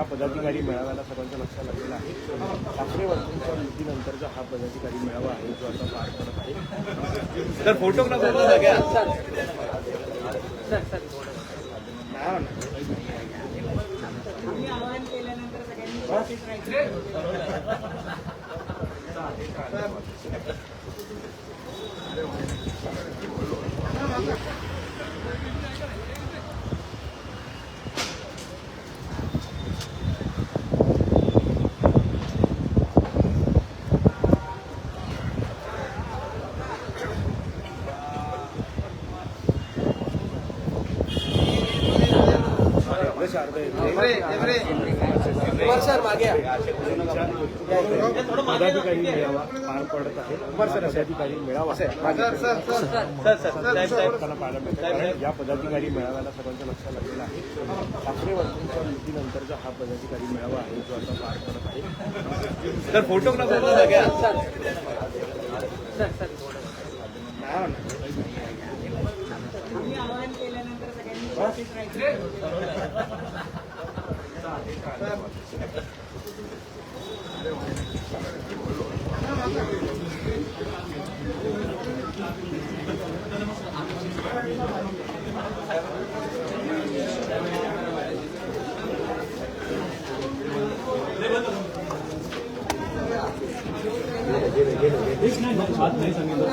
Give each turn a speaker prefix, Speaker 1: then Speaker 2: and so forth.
Speaker 1: या पदाधिकारी मेळाव्याला सर्वांच्या लक्षात लागलेला आहे. ठाकरे वर्षांच्या युतीनंतरचा हा पदाधिकारी मेळावा आहे जो आता पार पडत आहे.
Speaker 2: सर फोटो ना सगळ्या
Speaker 1: पदाधिकारी मेळावा पार पडत आहे. पदाधिकारी मेळावा या पदाधिकारी मेळाव्याला सर्वांच्या लक्षात लागलेला आहे. ठाकरे वर्षांच्या युतीनंतरचा हा पदाधिकारी मेळावा आहे जो आता पार पडत आहे.
Speaker 2: सर फोटो ना सगळ्या
Speaker 1: बात नाही सांगितलं.